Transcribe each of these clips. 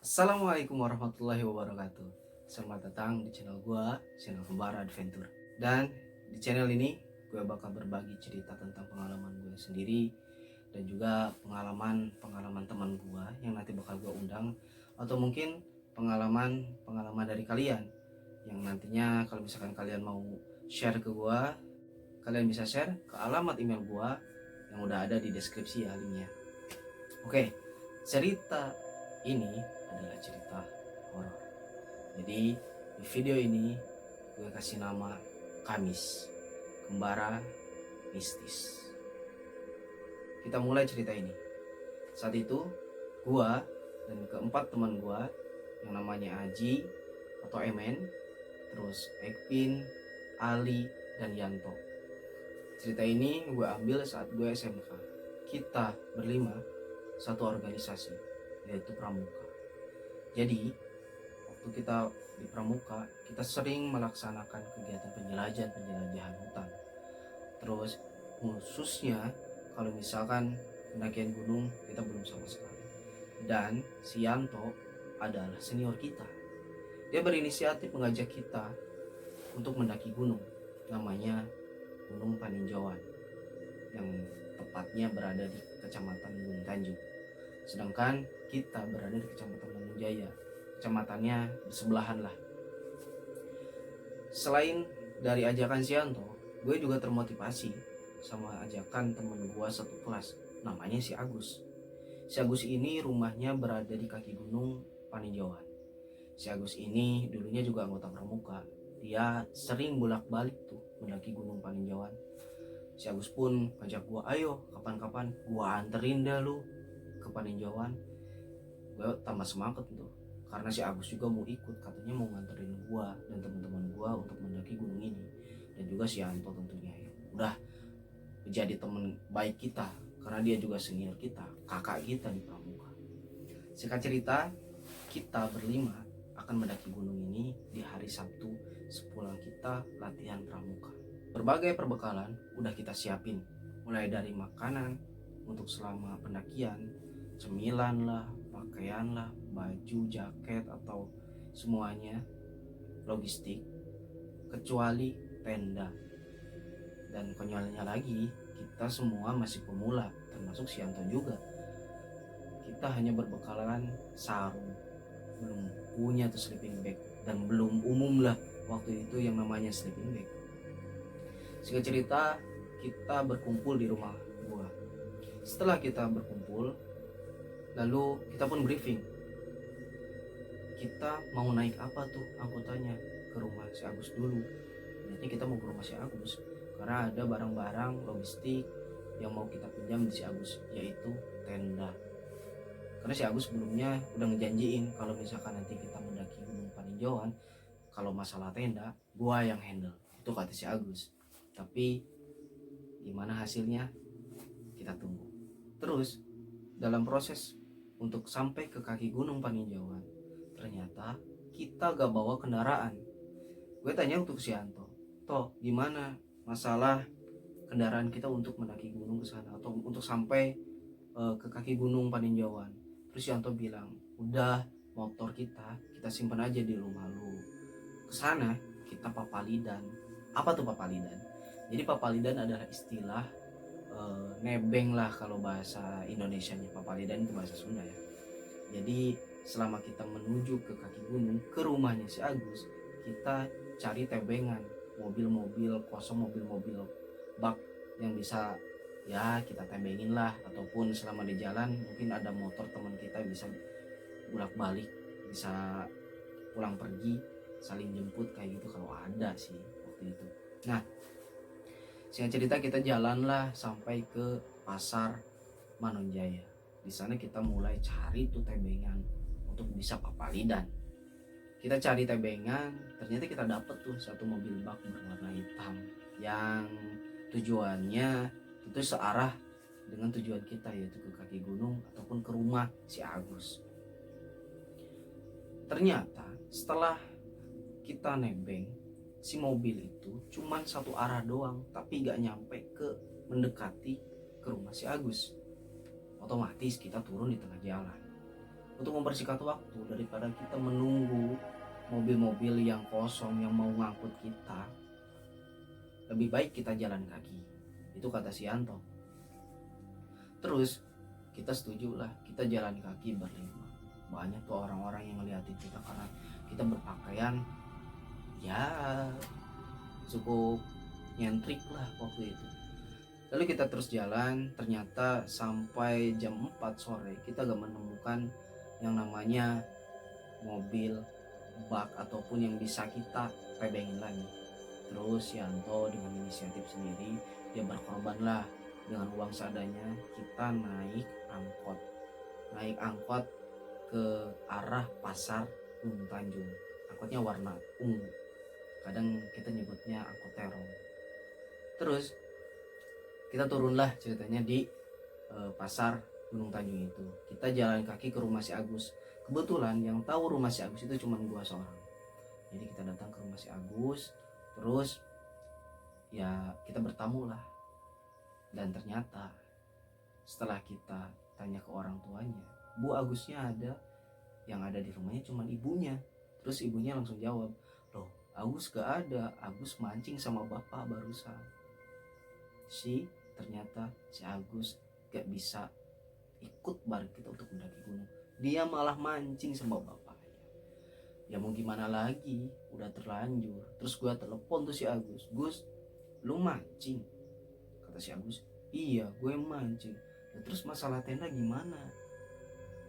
Assalamualaikum warahmatullahi wabarakatuh. Selamat datang di channel gua, channel Kembara Adventure. Dan di channel ini gue bakal berbagi cerita tentang pengalaman gue sendiri dan juga pengalaman teman gue yang nanti bakal gue undang, atau mungkin pengalaman dari kalian yang nantinya kalau misalkan kalian mau share ke gue, kalian bisa share ke alamat email gue yang udah ada di deskripsi ya linknya. Oke, cerita ini adalah cerita horor. Jadi di video ini gue kasih nama Kamis, Kembara Mistis. Kita mulai cerita ini. Saat itu gue dan keempat teman gue yang namanya Aji atau Emen, terus Ekpin, Ali, dan Yanto. Cerita ini gue ambil saat gue SMK. Kita berlima satu organisasi, yaitu Pramuka. Jadi waktu kita di Pramuka, kita sering melaksanakan kegiatan penjelajahan hutan. Terus khususnya kalau misalkan pendakian gunung, kita belum sama sekali. Dan si Yanto adalah senior kita. Dia berinisiatif mengajak kita untuk mendaki gunung, namanya Gunung Paninjauan, yang tepatnya berada di Kecamatan Gunung Tanjung. Sedangkan kita berada di Kecamatan Bandung Jaya, kecamatannya bersebelahan lah. Selain dari ajakan Sianto, gue juga termotivasi sama ajakan temen gue satu kelas, namanya si Agus. Si Agus ini rumahnya berada di kaki gunung Paninjauan. Si Agus ini dulunya juga anggota Pramuka. Dia sering bolak-balik tuh mendaki Gunung Paninjauan. Si Agus pun ngajak gue, ayo kapan-kapan gue anterin dah lu ke Paninjauan. Gue tambah semangat tuh karena si Agus juga mau ikut, katanya mau nganterin gue dan teman-teman gue untuk mendaki gunung ini, dan juga si Anto tentunya ya udah menjadi teman baik kita karena dia juga senior kita, kakak kita di Pramuka. Singkat cerita, kita berlima akan mendaki gunung ini di hari Sabtu sepulang kita latihan Pramuka. Berbagai perbekalan udah kita siapin, mulai dari makanan untuk selama pendakian, cemilan lah, pakaian lah, baju, jaket, atau semuanya logistik, kecuali tenda. Dan konyolnya lagi, kita semua masih pemula, termasuk Sianto juga. Kita hanya berbekalan sarung, belum punya tuh sleeping bag, dan belum umum lah waktu itu yang namanya sleeping bag. Singkat cerita, kita berkumpul di rumah gua. Setelah kita berkumpul, lalu kita pun briefing. Kita mau naik apa tuh angkutannya ke rumah si Agus dulu. Niatnya kita mau ke rumah si Agus karena ada barang-barang logistik yang mau kita pinjam di si Agus, yaitu tenda. Karena si Agus sebelumnya udah ngejanjiin kalau misalkan nanti kita mendaki Gunung Paninjauan, kalau masalah tenda gua yang handle, itu kata si Agus. Tapi gimana hasilnya kita tunggu. Terus dalam proses untuk sampai ke kaki Gunung Paninjauan, ternyata kita gak bawa kendaraan. Gue tanya untuk si Anto, toh gimana masalah kendaraan kita untuk mendaki gunung ke sana atau untuk sampai ke kaki Gunung Paninjauan. Terus si Anto bilang, udah, motor kita simpan aja di rumah lu. Kesana kita papalidan. Apa tuh papalidan? Jadi papalidan adalah istilah nebeng lah kalau bahasa Indonesianya. Papalidan itu bahasa Sunda ya. Jadi selama kita menuju ke kaki gunung, ke rumahnya si Agus, kita cari tebengan, mobil-mobil kosong, mobil-mobil bak yang bisa ya kita tembengin lah, ataupun selama di jalan mungkin ada motor teman kita bisa bolak-balik, bisa pulang pergi, saling jemput kayak gitu kalau ada sih waktu itu. Nah, singkat cerita kita jalanlah sampai ke pasar Manonjaya. Di sana kita mulai cari tuh tebengan untuk bisa papalidan. Kita cari tebengan, ternyata kita dapet tuh satu mobil bak berwarna hitam yang tujuannya itu searah dengan tujuan kita, yaitu ke kaki gunung ataupun ke rumah si Agus. Ternyata setelah kita nebeng, si mobil itu cuman satu arah doang, tapi gak nyampe ke mendekati ke rumah si Agus. Otomatis kita turun di tengah jalan. untuk mempersingkat waktu daripada kita menunggu mobil-mobil yang kosong yang mau ngangkut kita, lebih baik kita jalan kaki. Itu kata si Yanto. Terus kita setuju lah, kita jalan kaki berlima. Banyak tuh orang-orang yang ngeliatin kita karena kita berpakaian ya cukup nyentrik lah waktu itu. Lalu kita terus jalan, ternyata sampai jam 4 sore kita gak menemukan yang namanya mobil bak ataupun yang bisa kita tebengin lagi. Terus Yanto dengan inisiatif sendiri, dia berkorban lah, dengan uang seadanya kita naik angkot ke arah pasar Gunung Tanjung. Angkotnya warna ungu, kadang kita nyebutnya angkot terong. Terus kita turunlah ceritanya di pasar Gunung Tanjung itu. Kita jalan kaki ke rumah si Agus. Kebetulan yang tahu rumah si Agus itu cuma gua seorang. Jadi kita datang ke rumah si Agus, terus ya kita bertamu lah. Dan ternyata setelah kita tanya ke orang tuanya, Bu Agusnya ada, yang ada di rumahnya cuma ibunya. Terus ibunya langsung jawab, loh Agus gak ada, Agus mancing sama bapak barusan. Ternyata si Agus gak bisa ikut bareng kita untuk mendaki gunung, dia malah mancing sama bapaknya. Ya mau gimana lagi, udah terlanjur. Terus gue telepon tuh si Agus, Gus lu mancing? Kata si Agus, iya gue mancing. Ya, terus masalah tenda gimana?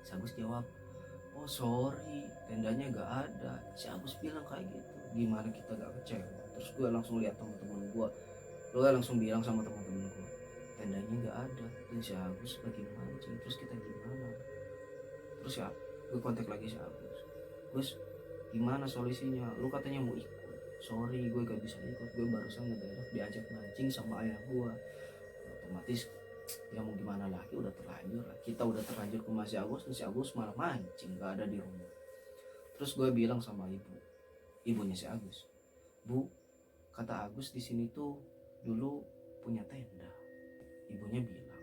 Si Agus jawab, oh sorry tendanya gak ada. Si Agus bilang kayak gitu, gimana kita gak kecewa. Terus gue langsung lihat teman-teman gue, langsung bilang sama teman-teman gue, tendanya gak ada dan si Agus lagi mancing. Terus kita gimana? Terus ya gue kontak lagi si Agus, Gus gimana solusinya? Lu katanya mau ikut. Sorry gue gak bisa ikut, gue barusan ngedadak diajak mancing sama ayah gue. Otomatis ya mau gimana lagi, udah terlanjur lah. Kita udah terlanjur ke rumah si Agus dan si Agus malah mancing gak ada di rumah. Terus gue bilang sama ibunya si Agus, Bu, kata Agus di sini tuh dulu punya tenda. Ibunya bilang,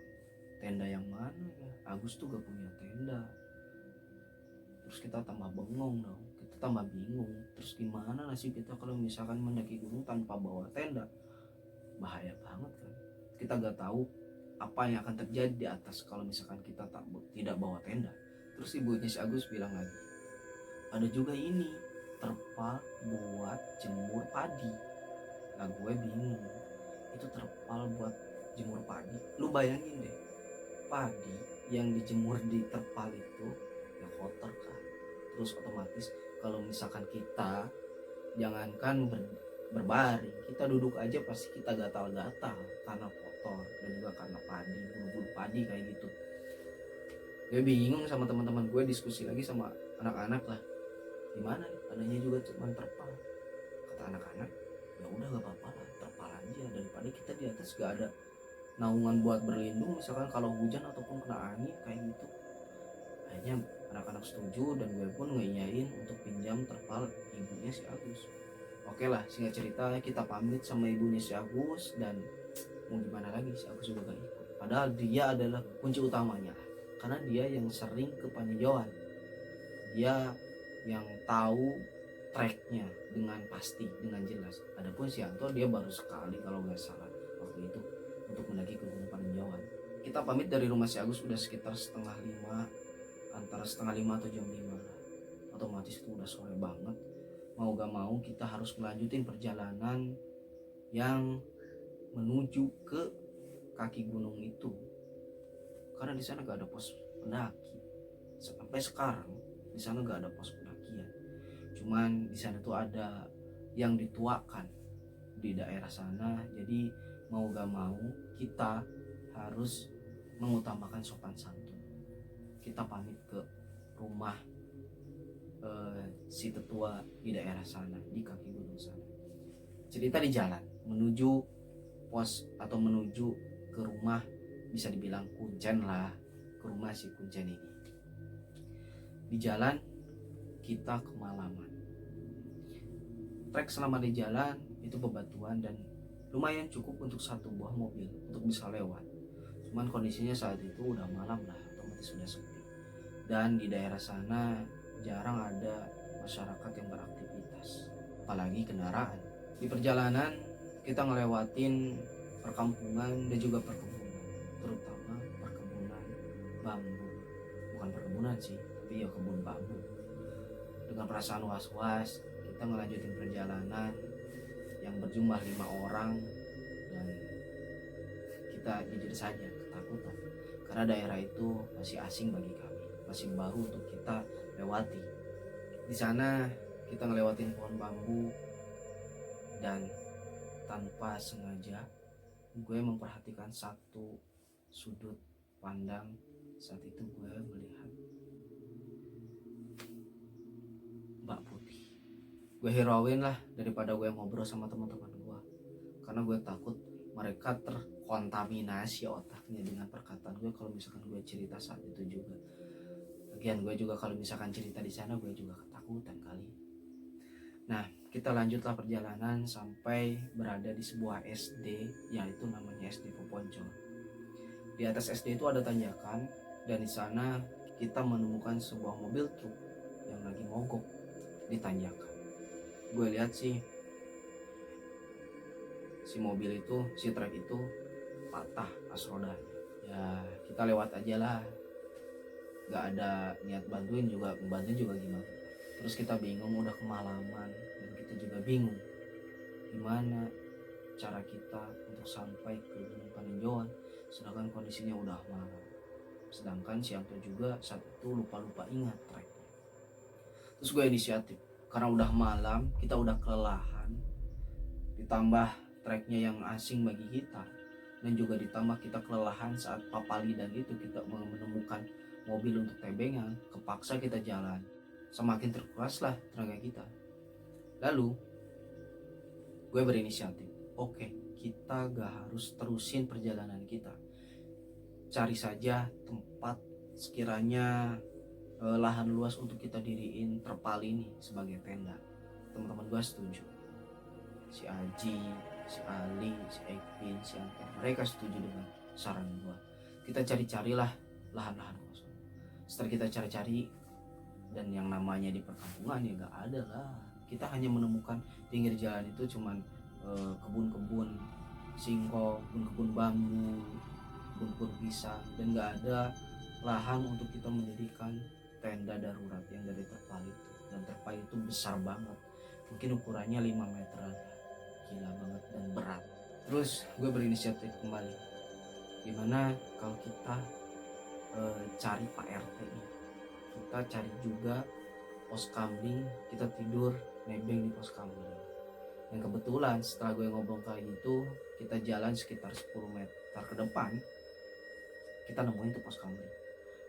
tenda yang mana ya? Agus tuh gak punya tenda. Terus kita tambah bengong dong, kita tambah bingung. Terus gimana nasib kita kalau misalkan mendaki gunung tanpa bawa tenda? Bahaya banget kan. Kita gak tahu apa yang akan terjadi di atas kalau misalkan kita tidak bawa tenda. Terus ibunya si Agus bilang lagi, ada juga ini, terpal buat jemur padi. Nah gue bingung, itu terpal buat jemur padi. Lu bayangin deh, padi yang dijemur di terpal itu ya kotor kan. Terus otomatis kalau misalkan kita jangankan berbaring, kita duduk aja pasti kita gatal-gatal karena kotor dan juga karena padi, bulu-bulu padi kayak gitu. Gue bingung sama teman-teman gue, diskusi lagi sama anak-anak lah, gimana nih, adanya juga cuma terpal. Kata anak-anak, ya udah gak apa-apa lah, terpal aja, daripada kita di atas gak ada naungan buat berlindung misalkan kalau hujan ataupun kena angin kayak gitu. Akhirnya anak-anak setuju dan gue pun ngeyain untuk pinjam terpal ibunya si Agus. Oke lah, singkat cerita kita pamit sama ibunya si Agus dan mau gimana lagi, si Agus juga gak ikut. Padahal dia adalah kunci utamanya lah, karena dia yang sering ke Paninjauan, dia yang tahu treknya dengan pasti, dengan jelas. Adapun si Yanto dia baru sekali kalau nggak salah waktu itu untuk mendaki ke Gunung Paninjauan. Kita pamit dari rumah si Agus udah sekitar setengah 5, antara setengah 5 atau jam 5 lah. Otomatis itu udah sore banget. Mau gak mau kita harus melanjutin perjalanan yang menuju ke kaki gunung itu, karena di sana gak ada pos pendaki. Sampai sekarang di sana gak ada pos pendakian. Cuman di sana tuh ada yang dituakan di daerah sana. Jadi mau gak mau kita harus mengutamakan sopan santun. Kita pamit ke rumah si tetua di daerah sana, di kaki gunung sana. Cerita di jalan menuju pos atau menuju ke rumah, bisa dibilang kuncen lah, ke rumah si kuncen ini. Di jalan kita kemalaman. Trek selama di jalan itu bebatuan dan lumayan cukup untuk satu buah mobil untuk bisa lewat. Cuman kondisinya saat itu udah malam lah, otomatis sudah sepi. dan di daerah sana jarang ada masyarakat yang beraktivitas, apalagi kendaraan. Di perjalanan kita ngelewatin perkampungan dan juga perkebunan, terutama perkebunan bambu. Bukan perkebunan sih, tapi ya kebun bambu. Dengan perasaan was-was, kita ngelanjutin perjalanan yang berjumlah 5 orang, dan kita jujur saja ketakutan karena daerah itu masih asing bagi kami, masih baru untuk kita lewati. Di sana kita ngelewatin pohon bambu, dan tanpa sengaja gue memperhatikan satu sudut pandang. Saat itu gue melihat Mbak Putih. Gue hirauin lah daripada gue ngobrol sama teman-teman gue, karena gue takut mereka terkontaminasi otaknya dengan perkataan gue kalau misalkan gue cerita saat itu juga. Lagian gue juga kalau misalkan cerita di sana gue juga ketakutan kali. Nah, kita lanjutlah perjalanan sampai berada di sebuah SD, yaitu namanya SD Poponcol. Di atas SD itu ada tanjakan, dan di sana kita menemukan sebuah mobil truk yang lagi mogok di tanjakan. Gue lihat si mobil itu, si truk itu patah as rodanya. Ya kita lewat aja lah, gak ada niat bantuin juga gimana. Terus kita bingung, udah kemalaman, dan kita juga bingung gimana cara kita untuk sampai ke Gunung Paninjauan sedangkan kondisinya udah malam. Sedangkan si Anto juga saat itu lupa ingat treknya. Terus gue inisiatif, karena udah malam, kita udah kelelahan, ditambah treknya yang asing bagi kita, dan juga ditambah kita kelelahan saat papali dan itu kita menemukan mobil untuk tebengan, kepaksa kita jalan. Semakin terkuraslah tenaga kita. Lalu gue berinisiatif, oke, kita gak harus terusin perjalanan kita, cari saja tempat sekiranya lahan luas untuk kita diriin terpal ini sebagai tenda. Teman-teman gue setuju, si Aji, si Ali, si Ekvin, si Anton, mereka setuju dengan saran gue. Kita cari-carilah lahan-lahan kosong. Setelah kita cari-cari, dan yang namanya di perkampungan ya gak ada lah, kita hanya menemukan pinggir jalan itu cuman kebun-kebun singkong, kebun-kebun bambu, kebun-kebun pisang, dan gak ada lahan untuk kita mendirikan tenda darurat yang dari terpal itu. Dan terpal itu besar banget, mungkin ukurannya 5 meteran, gila banget dan berat. Terus gue berinisiatif kembali, gimana kalau kita cari Pak RT ini, kita cari juga pos kamling, kita tidur nebeng di pos kamling. Dan kebetulan setelah gue ngobrol kayak gitu, kita jalan sekitar 10 meter ke depan, kita nemuin tuh pos kamling.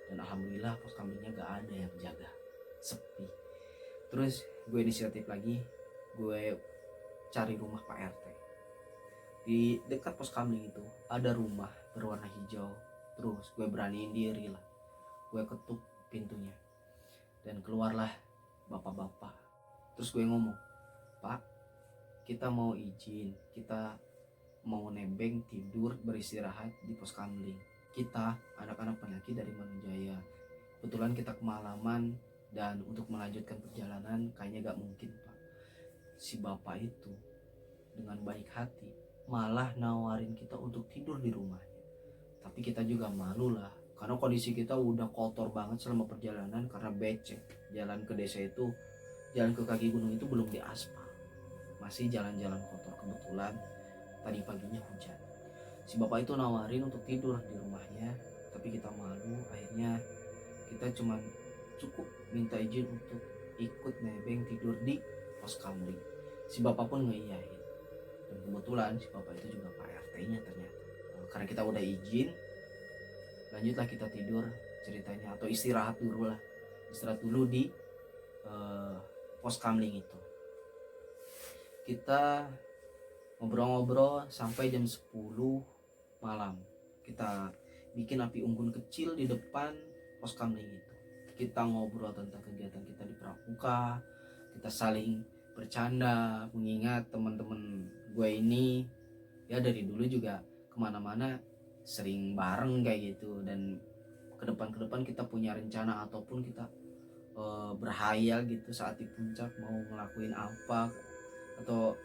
Dan alhamdulillah pos kamlingnya gak ada yang jaga, sepi. Terus gue inisiatif lagi, gue cari rumah Pak RT. Di dekat pos kamling itu ada rumah berwarna hijau. Terus gue beraniin diri lah, gue ketuk pintunya, dan keluarlah bapak-bapak. Terus gue ngomong, Pak, kita mau izin, kita mau nebeng, tidur, beristirahat di pos kamling. Kita anak-anak penyakit dari Manunjaya, kebetulan kita kemalaman, dan untuk melanjutkan perjalanan kayaknya gak mungkin, Pak. Si bapak itu dengan baik hati malah nawarin kita untuk tidur di rumahnya. Tapi kita juga malu lah, karena kondisi kita udah kotor banget selama perjalanan karena becek. Jalan ke desa itu, jalan ke kaki gunung itu belum diaspal, masih jalan-jalan kotor. Kebetulan tadi paginya hujan. Si bapak itu nawarin untuk tidur di rumahnya, tapi kita malu. Akhirnya kita cuman cukup minta izin untuk ikut nebeng tidur di pos kamling. Si bapak pun ngeiyain, dan kebetulan si bapak itu juga Pak RT-nya ternyata. Karena kita udah izin, lanjutlah kita tidur ceritanya, atau istirahat dulu di pos kamling itu. Kita ngobrol-ngobrol sampai jam 10 malam. Kita bikin api unggun kecil di depan pos kamling itu. Kita ngobrol tentang kegiatan kita di Pramuka, kita saling bercanda, mengingat teman-teman gue ini ya dari dulu juga kemana-mana sering bareng kayak gitu, dan ke depan kita punya rencana ataupun kita berhayal gitu saat di puncak mau ngelakuin apa, atau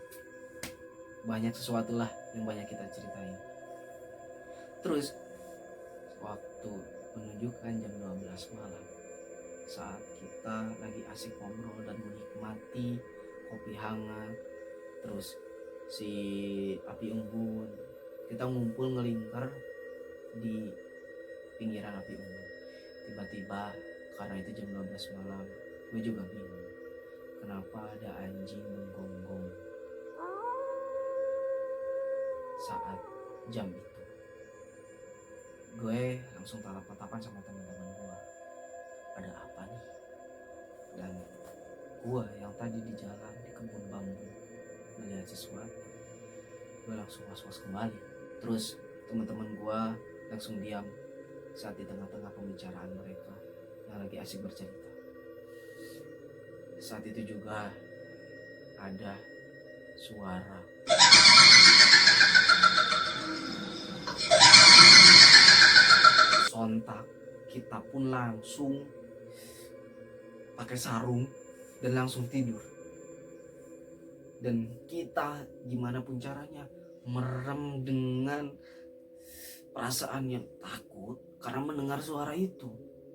banyak sesuatu lah yang banyak kita ceritain. Terus waktu menunjukkan jam 12 malam, saat kita lagi asik ngobrol dan menikmati kopi hangat, terus si api unggun, kita ngumpul ngelingkar di pinggiran api unggun. Tiba-tiba karena itu jam 12 malam, gue juga bingung kenapa ada anjing menggonggong saat jam itu. Gue langsung tatap-tatapan sama teman-teman gue, ada apa nih? Dan gue yang tadi di jalan di kebun bambu melihat sesuatu, gue langsung was-was kembali. Terus teman-teman gue langsung diam saat di tengah-tengah pembicaraan mereka yang lagi asik bercerita. Saat itu juga ada suara sontak. Kita pun langsung pakai sarung dan langsung tidur. Dan kita gimana pun caranya merem dengan perasaan yang takut karena mendengar suara itu.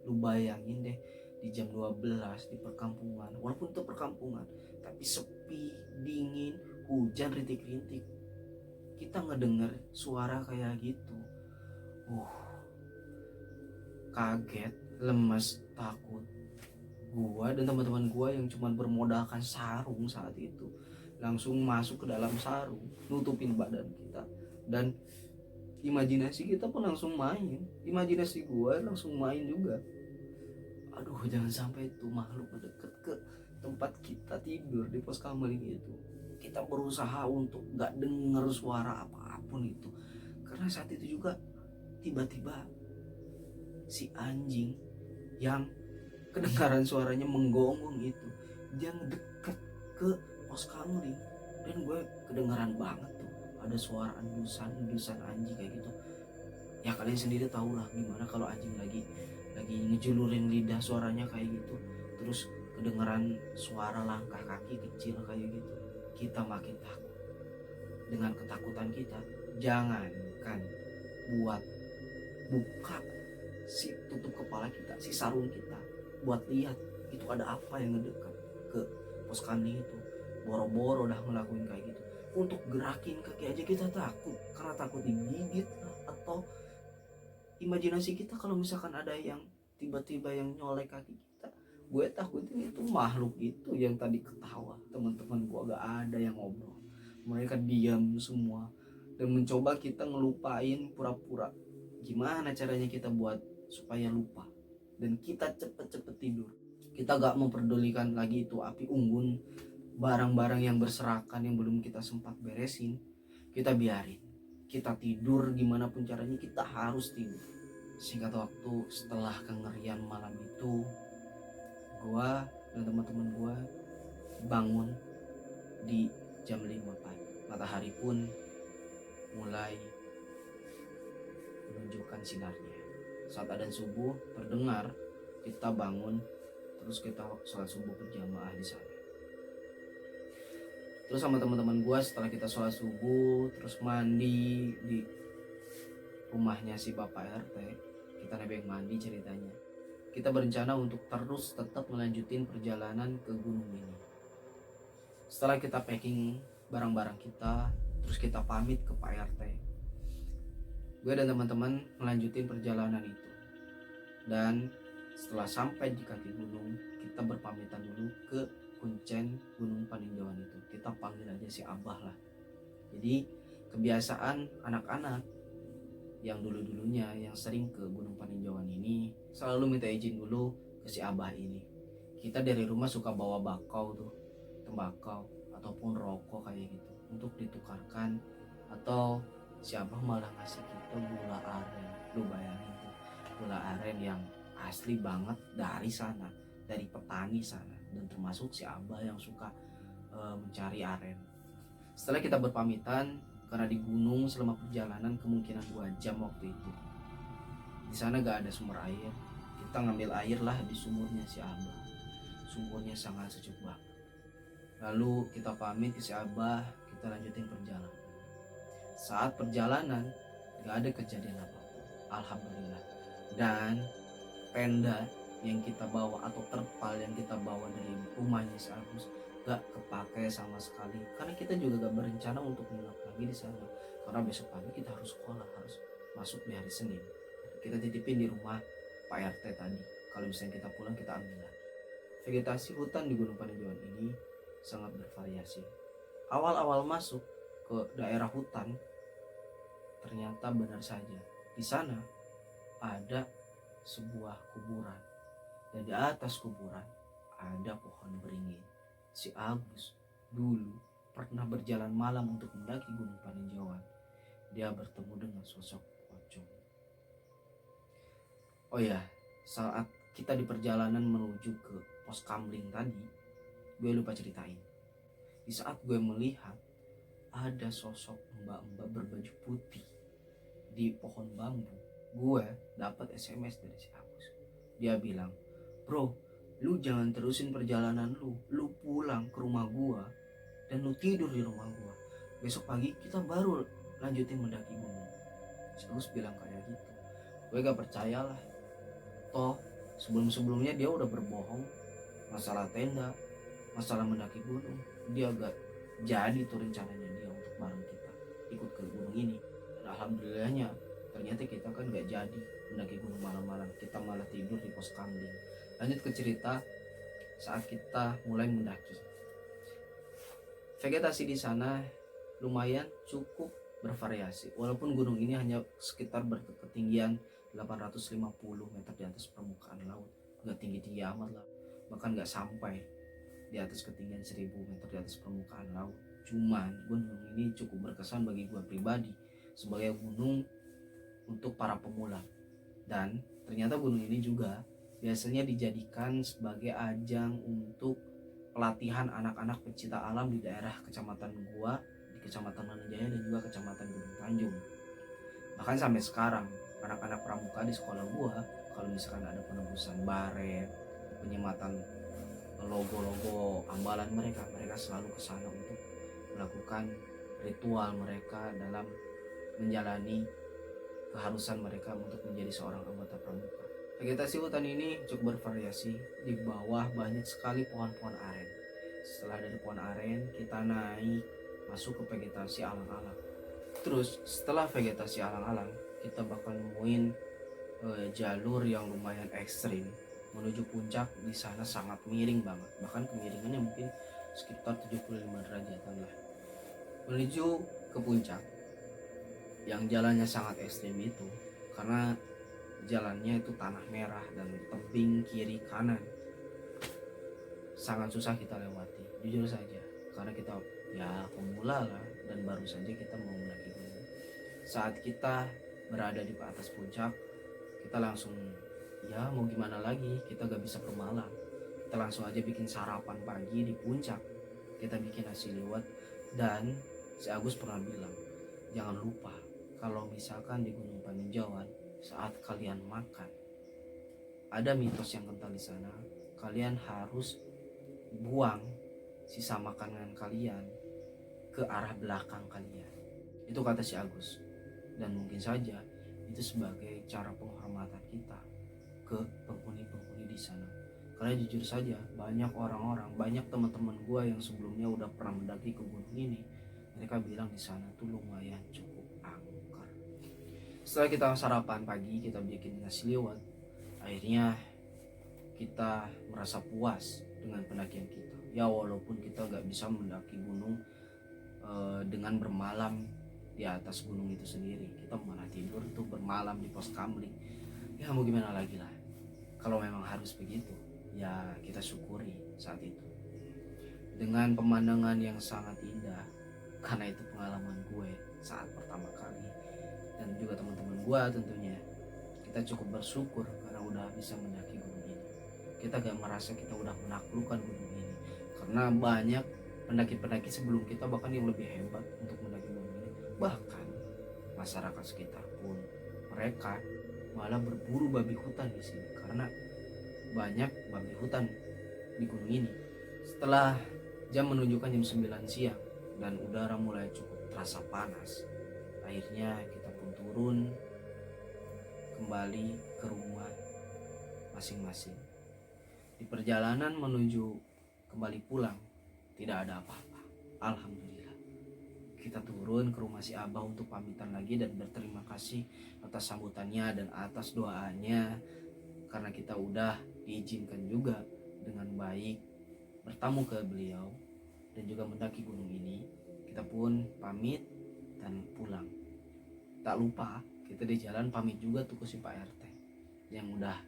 Lu bayangin deh, di jam 12 di perkampungan, walaupun itu perkampungan tapi sepi, dingin, hujan rintik-rintik, kita ngedenger suara kayak gitu. Kaget, lemes, takut. Gua dan teman-teman gua yang cuma bermodalkan sarung saat itu langsung masuk ke dalam sarung, nutupin badan kita, dan imajinasi kita pun langsung main. Imajinasi gua langsung main juga. Aduh, jangan sampai itu makhluk mendekat ke tempat kita tidur di pos kamling itu. Kita berusaha untuk gak denger suara apapun itu, karena saat itu juga tiba-tiba si anjing yang kedengaran suaranya menggonggong itu, dia deket ke pos kamling, dan gue kedengaran banget tuh ada suara endusan anjing kayak gitu. Ya kalian sendiri tahu lah gimana kalau anjing lagi ngejulurin lidah, suaranya kayak gitu, terus kedengaran suara langkah kaki kecil kayak gitu. Kita makin takut. Dengan ketakutan kita, jangankan buat buka si tutup kepala kita, si sarung kita, buat lihat itu ada apa yang ngedekat ke pos kamling itu, boro-boro udah ngelakuin kayak gitu. Untuk gerakin kaki aja kita takut, karena takut digigit atau imajinasi kita kalau misalkan ada yang tiba-tiba yang nyolek kaki kita. Gue takutin itu makhluk itu yang tadi ketawa. Teman-teman gue gak ada yang ngobrol, mereka diam semua dan mencoba kita ngelupain, pura-pura gimana caranya kita buat supaya lupa dan kita cepet-cepet tidur. Kita gak memperdulikan lagi itu api unggun, barang-barang yang berserakan yang belum kita sempat beresin, kita biarin. Kita tidur gimana pun caranya, kita harus tidur. Singkat waktu, setelah kengerian malam itu, gua dan teman-teman gua bangun di jam 5 pagi. Matahari pun mulai menunjukkan sinarnya. Saat adzan subuh terdengar, kita bangun, terus kita sholat subuh berjamaah di sana. Terus sama teman-teman gue setelah kita sholat subuh, terus mandi di rumahnya si Bapak RT, kita nebeng mandi ceritanya. Kita berencana untuk terus tetap melanjutin perjalanan ke gunung ini. Setelah kita packing barang-barang kita, terus kita pamit ke Pak RT. Gue dan teman-teman melanjutin perjalanan itu. Dan setelah sampai di kaki gunung, kita berpamitan dulu ke kuncen Gunung Paninjauan itu. Kita panggil aja si Abah lah. Jadi kebiasaan anak-anak yang dulu-dulunya yang sering ke Gunung Paninjauan ini selalu minta izin dulu ke si Abah ini. Kita dari rumah suka bawa bakau tuh, tembakau ataupun rokok kayak gitu untuk ditukarkan, atau si Abah malah ngasih kita gula aren. Lu bayangin tuh, gula aren yang asli banget dari sana, dari petani sana, dan termasuk si Abah yang suka mencari aren. Setelah kita berpamitan, karena di gunung selama perjalanan kemungkinan 2 jam waktu itu, Di sana gak ada sumber air, kita ngambil air lah di sumurnya si Abah. Sumurnya sangat sejuk banget. Lalu kita pamit ke si Abah, kita lanjutin perjalanan. Saat perjalanan gak ada kejadian apa-apa, alhamdulillah. Dan tenda yang kita bawa atau terpal yang kita bawa dari rumahnya si Agus gak kepake sama sekali, karena kita juga gak berencana untuk menginap lagi di sana, karena besok pagi kita harus sekolah, harus masuk di hari Senin. Kita titipin di rumah Pak RT tadi, kalau misalnya kita pulang kita ambil lagi. Vegetasi hutan di Gunung Paninjauan ini sangat bervariasi. Awal-awal masuk ke daerah hutan, ternyata benar saja di sana ada sebuah kuburan, dan di atas kuburan ada pohon beringin. Si Agus dulu pernah berjalan malam untuk mendaki Gunung Paninjauan. Dia bertemu dengan sosok pocong. Oh ya, saat kita di perjalanan menuju ke pos kamling tadi, gue lupa ceritain. Di saat gue melihat ada sosok mbak-mbak berbaju putih di pohon bambu, gue dapat SMS dari si Agus. Dia bilang, "Bro, lu jangan terusin perjalanan lu pulang ke rumah gua dan lu tidur di rumah gua. Besok pagi kita baru lanjutin mendaki gunung." Si Agus bilang kayak gitu. Gue gak percayalah. Toh sebelum-sebelumnya dia udah berbohong masalah tenda, masalah mendaki gunung. Dia gak jadi tuh rencananya dia untuk bareng kita ikut ke gunung ini. Dan alhamdulillahnya ternyata kita kan gak jadi mendaki gunung malam-malam, kita malah tidur di pos kamling. Lanjut ke cerita saat kita mulai mendaki. Vegetasi di sana lumayan cukup bervariasi, walaupun gunung ini hanya sekitar berketinggian 850 meter di atas permukaan laut. Gak tinggi-tinggi amat lah, bahkan gak sampai di atas ketinggian 1000 meter di atas permukaan laut. Cuman gunung ini cukup berkesan bagi gue pribadi sebagai gunung untuk para pemula. Dan ternyata gunung ini juga biasanya dijadikan sebagai ajang untuk pelatihan anak-anak pecinta alam di daerah kecamatan gua, di kecamatan Mananjaya dan juga kecamatan Gunung Tanjung. Bahkan sampai sekarang anak-anak pramuka di sekolah gua, kalau misalkan ada penebusan baret, penyematan logo-logo ambalan mereka selalu ke sana untuk melakukan ritual mereka dalam menjalani keharusan mereka untuk menjadi seorang anggota pramuka. Vegetasi hutan ini cukup bervariasi, di bawah banyak sekali pohon-pohon aren. Setelah dari pohon aren, kita naik masuk ke vegetasi alang-alang. Terus setelah vegetasi alang-alang, kita bakal nemuin jalur yang lumayan ekstrim menuju puncak. Di sana sangat miring banget, bahkan kemiringannya mungkin sekitar 75 derajatan lah. Menuju ke puncak yang jalannya sangat ekstrim itu karena jalannya itu tanah merah dan tebing kiri kanan, sangat susah kita lewati, jujur saja, karena kita ya pemula lah dan baru saja kita mau mendaki gunung. Saat kita berada di atas puncak, kita langsung ya mau gimana lagi, kita gak bisa bermalam, kita langsung aja bikin sarapan pagi di puncak, kita bikin nasi liwet. Dan si Agus pernah bilang, jangan lupa kalau misalkan di Gunung Paninjauan saat kalian makan, ada mitos yang kental di sana, kalian harus buang sisa makanan kalian ke arah belakang kalian. Itu kata si Agus. Dan mungkin saja itu sebagai cara penghormatan kita ke penghuni-penghuni di sana. Karena jujur saja banyak orang-orang, banyak teman-teman gue yang sebelumnya udah pernah mendaki ke gunung ini, mereka bilang di sana tuh lumayan cukup angker. Setelah kita sarapan pagi, kita bikin nasi liwet, akhirnya kita merasa puas dengan pendakian kita. Ya walaupun kita gak bisa mendaki gunung dengan bermalam di atas gunung itu sendiri, kita malah tidur tuh bermalam di pos kamling. Ya mau gimana lagi lah, kalau memang harus begitu ya kita syukuri saat itu dengan pemandangan yang sangat indah, karena itu pengalaman gue saat pertama kali. Dan juga teman-teman gue tentunya, kita cukup bersyukur karena udah bisa mendaki gunung ini. Kita gak merasa kita udah menaklukkan gunung ini, karena banyak pendaki-pendaki sebelum kita bahkan yang lebih hebat untuk mendaki gunung ini. Bahkan masyarakat sekitar pun mereka malah berburu babi hutan di sini karena banyak babi hutan di gunung ini. Setelah jam menunjukkan jam 9 siang dan udara mulai cukup terasa panas, akhirnya kita pun turun kembali ke rumah masing-masing. Di perjalanan menuju kembali pulang tidak ada apa-apa, alhamdulillah. Kita turun ke rumah si Abah untuk pamitan lagi dan berterima kasih atas sambutannya dan atas doanya, karena kita udah diizinkan juga dengan baik bertamu ke beliau dan juga mendaki gunung ini. Kita pun pamit dan pulang. Tak lupa kita di jalan pamit juga tuh ke si Pak RT yang udah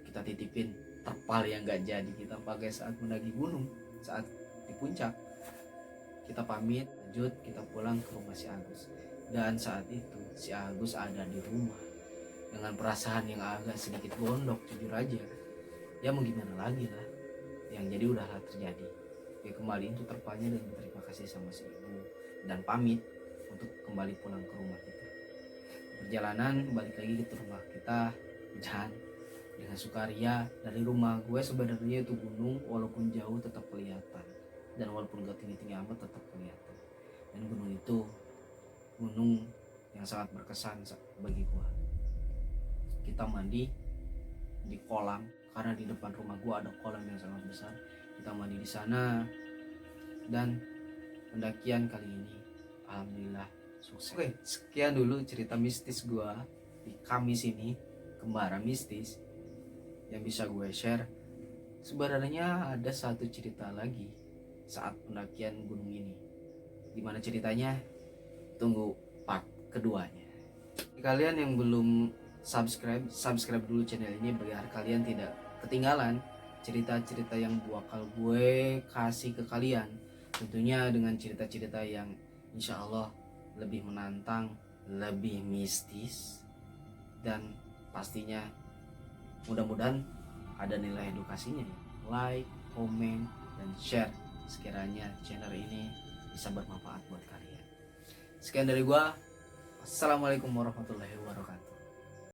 kita titipin terpal yang gak jadi kita pakai saat mendaki gunung, saat di puncak. Kita pamit, lanjut kita pulang ke rumah si Agus. Dan saat itu si Agus ada di rumah dengan perasaan yang agak sedikit gondok, jujur aja. Ya mau gimana lagi lah, yang jadi udahlah terjadi. Ya kembali untuk terpalnya dan berterima kasih sama si ibu dan pamit untuk kembali pulang ke rumah kita. Perjalanan balik lagi ke rumah kita, hujan dengan sukaria. Dari rumah gue sebenarnya itu gunung walaupun jauh tetap kelihatan, dan walaupun gak tinggi-tinggi amat tetap kelihatan. Dan gunung itu gunung yang sangat berkesan bagi gue. Kita mandi di kolam karena di depan rumah gue ada kolam yang sangat besar. Kita mandi di sana dan pendakian kali ini alhamdulillah sukses. Oke, sekian dulu cerita mistis gue di Kamis ini, Kembara Mistis, yang bisa gue share. Sebenarnya ada satu cerita lagi saat pendakian gunung ini. Gimana ceritanya? Tunggu part keduanya. Kalian yang belum subscribe dulu channel ini biar kalian tidak ketinggalan cerita-cerita yang bakal gue kasih ke kalian. Tentunya dengan cerita-cerita yang insya Allah lebih menantang, lebih mistis, dan pastinya mudah-mudahan ada nilai edukasinya ya. Like, komen, dan share sekiranya channel ini bisa bermanfaat buat kalian. Sekian dari gua. Assalamualaikum warahmatullahi wabarakatuh.